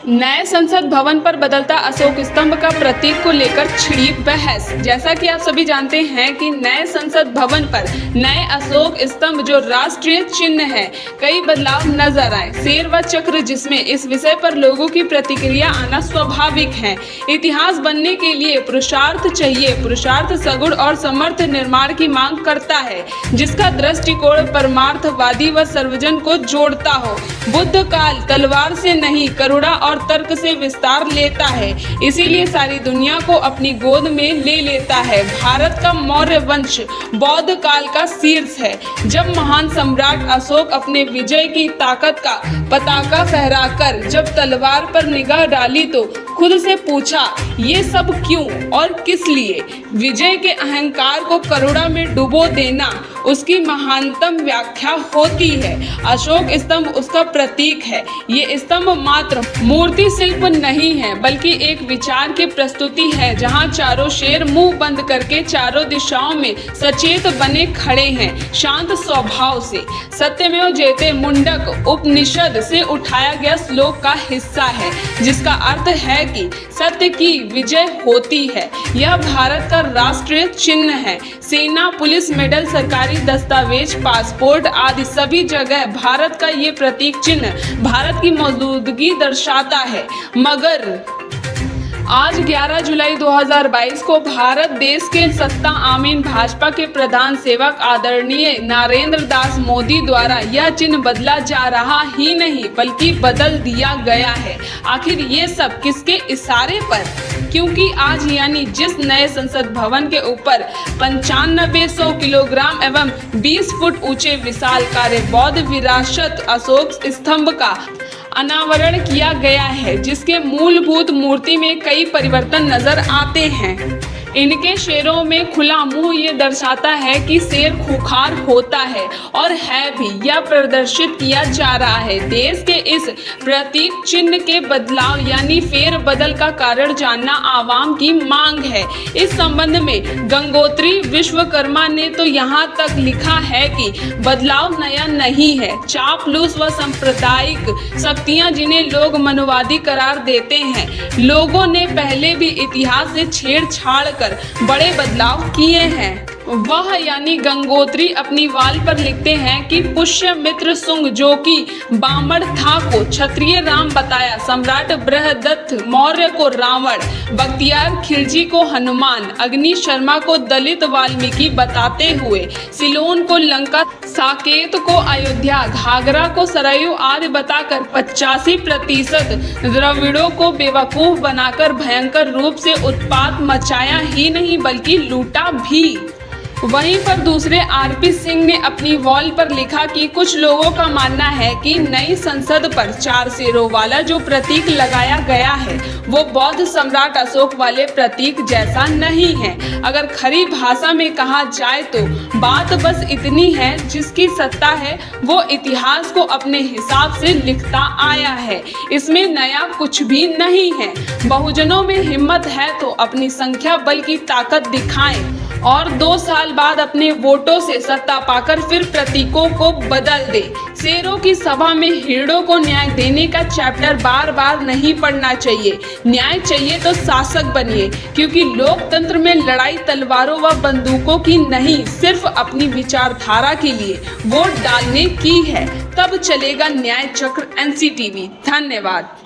नए संसद भवन पर बदलता अशोक स्तंभ का प्रतीक को लेकर छिड़ी बहस। जैसा कि आप सभी जानते हैं कि नए संसद भवन पर नए अशोक स्तंभ जो राष्ट्रीय चिन्ह है, कई बदलाव नजर आए। शेर व चक्र, जिसमें इस विषय पर लोगों की प्रतिक्रिया आना स्वाभाविक है। इतिहास बनने के लिए पुरुषार्थ चाहिए। पुरुषार्थ सगुण और समर्थ निर्माण की मांग करता है, जिसका दृष्टिकोण परमार्थवादी व सर्वजन को जोड़ता हो। बुद्ध काल तलवार से नहीं, करुणा और तर्क से विस्तार लेता है, इसीलिए सारी दुनिया को अपनी गोद में ले लेता है। भारत का मौर्य वंश बौद्ध काल का शीर्ष है। जब महान सम्राट अशोक अपने विजय की ताकत का पताका फहराकर जब तलवार पर निगाह डाली तो खुद से पूछा, ये सब क्यों और किस लिए? विजय के अहंकार को करुणा में डुबो देना उसकी महानतम व्याख्या होती है। अशोक स्तंभ उसका प्रतीक है। ये स्तंभ मात्र मूर्ति शिल्प नहीं है, बल्कि एक विचार की प्रस्तुति है, जहां चारों शेर मुंह बंद करके चारों दिशाओं में सचेत बने खड़े हैं, शांत स्वभाव से। सत्यमेव जयते मुंडक उपनिषद से उठाया गया श्लोक का हिस्सा है, जिसका अर्थ है कि सत्य की विजय होती है। यह भारत का राष्ट्रीय चिन्ह है। सेना, पुलिस, मेडल, सरकारी दस्तावेज, पासपोर्ट आदि सभी जगह भारत का ये प्रतीक चिन्ह भारत की मौजूदगी दर्शाता है। मगर आज 11 जुलाई 2022 को भारत देश के सत्ता आमीन भाजपा के प्रधान सेवक आदरणीय नरेंद्र दास मोदी द्वारा यह चिन्ह बदला जा रहा ही नहीं, बल्कि बदल दिया गया है। आखिर ये सब किसके इशारे पर? क्योंकि आज यानी जिस नए संसद भवन के ऊपर 9500 किलोग्राम एवं 20 फुट ऊंचे विशालकाय बौद्ध विरासत अशोक स्तंभ का अनावरण किया गया है, जिसके मूलभूत मूर्ति में कई परिवर्तन नजर आते हैं। इनके शेरों में खुला मुंह ये दर्शाता है कि शेर खूंखार होता है, और है भी। यह प्रदर्शित किया जा रहा है। देश के इस प्रतीक चिन्ह के बदलाव यानी फेर बदल का कारण जानना आवाम की मांग है। इस संबंध में गंगोत्री विश्वकर्मा ने तो यहाँ तक लिखा है कि बदलाव नया नहीं है। चापलूस व सांप्रदायिक शक्तियाँ, जिन्हें लोग मनुवादी करार देते हैं, लोगों ने पहले भी इतिहास से छेड़छाड़ कर बड़े बदलाव किए हैं। वह यानी गंगोत्री अपनी वाल पर लिखते हैं कि पुष्यमित्र सुंग, जो कि बामण था, को क्षत्रिय राम बताया, सम्राट बृहदत्त मौर्य को रावण, बख्तियार खिलजी को हनुमान, अग्नि शर्मा को दलित वाल्मीकि बताते हुए, सिलोन को लंका, साकेत को अयोध्या, घाघरा को सरयू आदि बताकर 85% द्रविड़ों को बेवकूफ बनाकर भयंकर रूप से उत्पात मचाया ही नहीं, बल्कि लूटा भी। वहीं पर दूसरे आरपी सिंह ने अपनी वॉल पर लिखा कि कुछ लोगों का मानना है कि नई संसद पर 4 शेरों वाला जो प्रतीक लगाया गया है, वो बौद्ध सम्राट अशोक वाले प्रतीक जैसा नहीं है। अगर खरी भाषा में कहा जाए तो बात बस इतनी है, जिसकी सत्ता है वो इतिहास को अपने हिसाब से लिखता आया है। इसमें नया कुछ भी नहीं है। बहुजनों में हिम्मत है तो अपनी संख्या बल की ताकत दिखाएं और 2 साल बाद अपने वोटों से सत्ता पाकर फिर प्रतीकों को बदल दे। शेरों की सभा में हिरणों को न्याय देने का चैप्टर बार बार नहीं पढ़ना चाहिए। न्याय चाहिए तो शासक बनिए, क्योंकि लोकतंत्र में लड़ाई तलवारों व बंदूकों की नहीं, सिर्फ अपनी विचारधारा के लिए वोट डालने की है। तब चलेगा न्याय चक्र। NCTV। धन्यवाद।